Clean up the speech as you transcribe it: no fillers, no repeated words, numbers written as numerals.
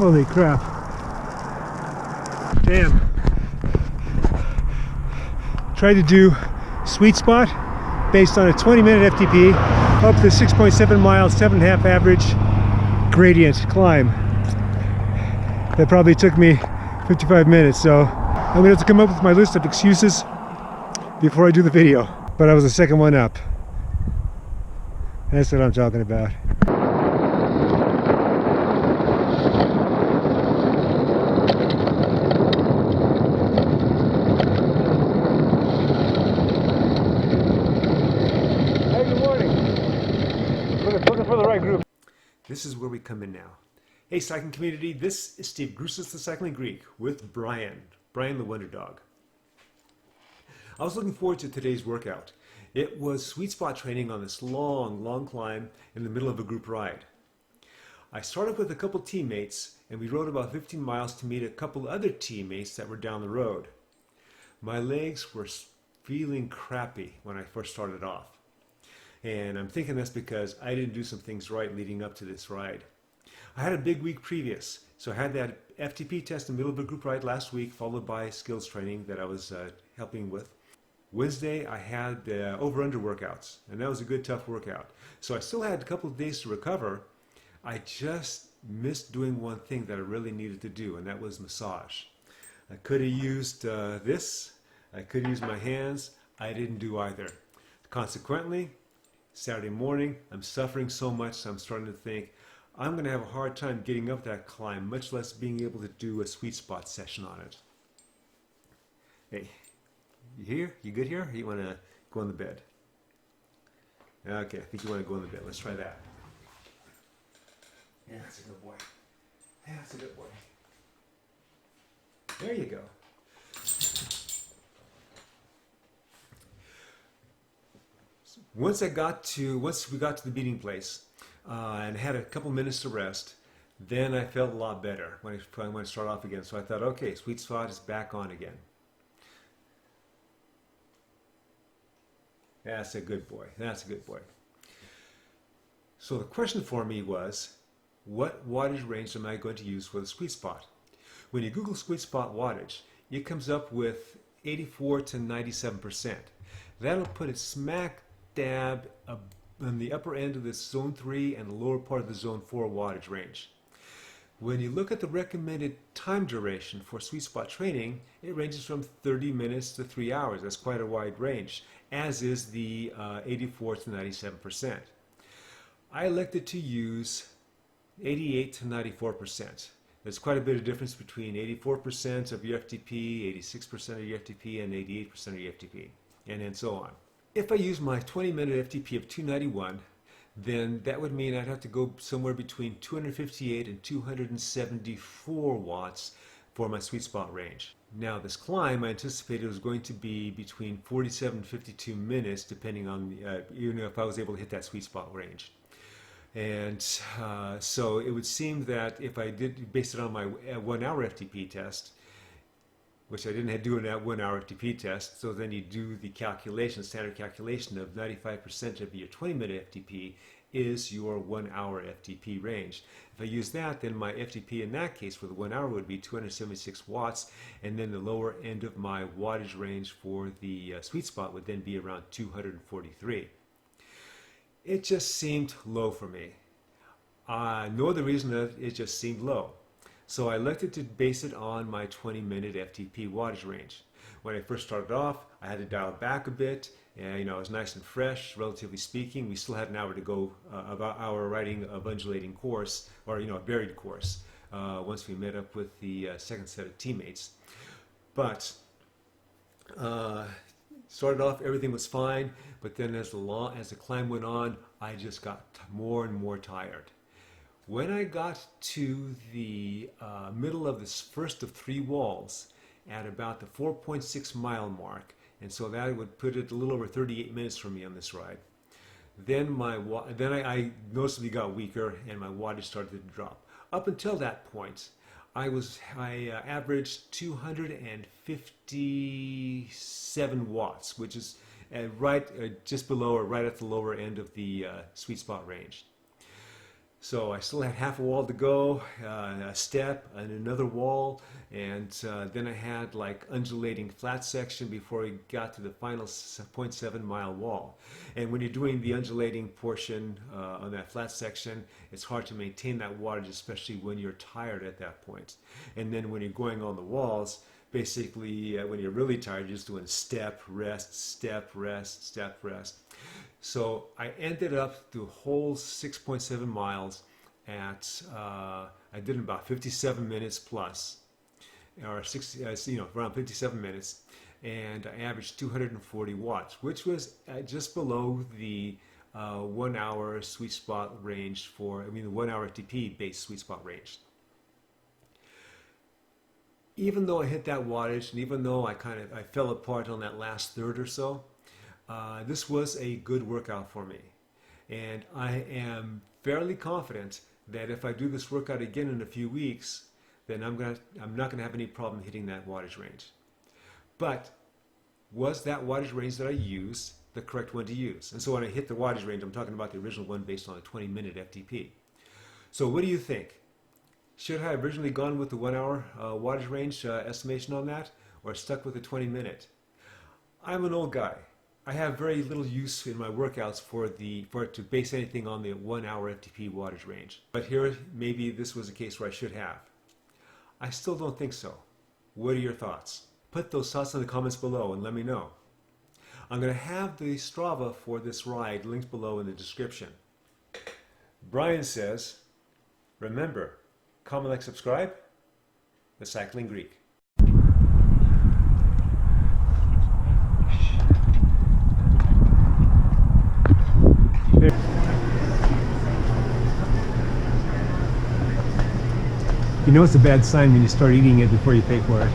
Holy crap. Damn. Tried to do sweet spot based on a 20-minute FTP up the 6.7 miles, 7.5 average gradient climb. That probably took me 55 minutes, so I'm gonna have to come up with my list of excuses before I do the video. But I was the second one up. That's what I'm talking about. Hey, good morning. Looking for the right group. This is where we come in now. Hey, cycling community, this is Steve Grusis, the Cycling Greek, with Brian the Wonder Dog. I was looking forward to today's workout. It was sweet spot training on this long climb in the middle of a group ride. I started with a couple teammates and we rode about 15 miles to meet a couple other teammates that were down the road. My legs were feeling crappy when I first started off. And I'm thinking that's because I didn't do some things right leading up to this ride. I had a big week previous, so I had that FTP test in the middle of a group ride last week, followed by skills training that I was helping with. Wednesday, I had over-under workouts, and that was a good, tough workout. So I still had a couple of days to recover. I just missed doing one thing that I really needed to do, and that was massage. I could have used this. I could use my hands. I didn't do either. Consequently, Saturday morning, I'm suffering so much, so I'm starting to think, I'm going to have a hard time getting up that climb, much less being able to do a sweet spot session on it. Hey, you here? You good here? Or you want to go on the bed? Okay, I think you want to go on the bed. Let's try that. Yeah, that's a good boy. Yeah, that's a good boy. There you go. Once we got to the meeting place and had a couple minutes to rest, then I felt a lot better when I started off again. So I thought, okay, sweet spot is back on again. That's a good boy. That's a good boy. So the question for me was, what wattage range am I going to use for the sweet spot? When you Google sweet spot wattage, it comes up with 84 to 97%. That'll put it smack dab on the upper end of this zone 3 and the lower part of the zone 4 wattage range. When you look at the recommended time duration for sweet spot training, it ranges from 30 minutes to 3 hours. That's quite a wide range, as is the 84 to 97%. I elected to use 88 to 94%. There's quite a bit of difference between 84% of your FTP, 86% of your FTP, and 88% of your FTP, and so on. If I use my 20-minute FTP of 291, then that would mean I'd have to go somewhere between 258 and 274 watts for my sweet spot range. Now this climb, I anticipated was going to be between 47 and 52 minutes, depending on if I was able to hit that sweet spot range. And so it would seem that if I did, based it on my 1 hour FTP test, which I didn't do in that 1 hour FTP test, so then you do the calculation, standard calculation of 95% of your 20-minute FTP is your 1 hour FTP range. If I use that, then my FTP in that case for the 1 hour would be 276 watts, and then the lower end of my wattage range for the sweet spot would then be around 243. It just seemed low for me. No other reason that it just seemed low. So I elected to base it on my 20-minute FTP wattage range. When I first started off, I had to dial it back a bit. And, it was nice and fresh, relatively speaking. We still had an hour to go of our riding of undulating course, or a varied course, once we met up with the second set of teammates. But started off, everything was fine. But then as the climb went on, I just got more and more tired. When I got to the middle of this first of 3 walls at about the 4.6 mile mark, and so that would put it a little over 38 minutes for me on this ride, then I noticeably got weaker and my wattage started to drop. Up until that point, I averaged 257 watts, which is just below or right at the lower end of the sweet spot range. So I still had half a wall to go, a step, and another wall, and then I had like undulating flat section before we got to the final 0.7 mile wall. And when you're doing the undulating portion on that flat section, it's hard to maintain that wattage, especially when you're tired at that point. And then when you're going on the walls, basically when you're really tired, you're just doing step, rest, step, rest, step, rest. So I ended up the whole 6.7 miles at, I did in about 57 minutes plus, or around 57 minutes, and I averaged 240 watts, which was just below the 1 hour sweet spot range the 1 hour FTP based sweet spot range. Even though I hit that wattage, and even though I fell apart on that last third or so, this was a good workout for me, and I am fairly confident that if I do this workout again in a few weeks, then I'm not gonna have any problem hitting that wattage range. But was that wattage range that I used the correct one to use? And so when I hit the wattage range, I'm talking about the original one based on a 20-minute FTP. So what do you think? Should I have originally gone with the 1 hour wattage range estimation on that, or stuck with the 20-minute? I'm an old guy. I have very little use in my workouts for it to base anything on the 1 hour FTP wattage range. But here, maybe this was a case where I should have. I still don't think so. What are your thoughts? Put those thoughts in the comments below and let me know. I'm going to have the Strava for this ride linked below in the description. Brian says, remember, comment, like, subscribe. The Cycling Greek. You know it's a bad sign when you start eating it before you pay for it.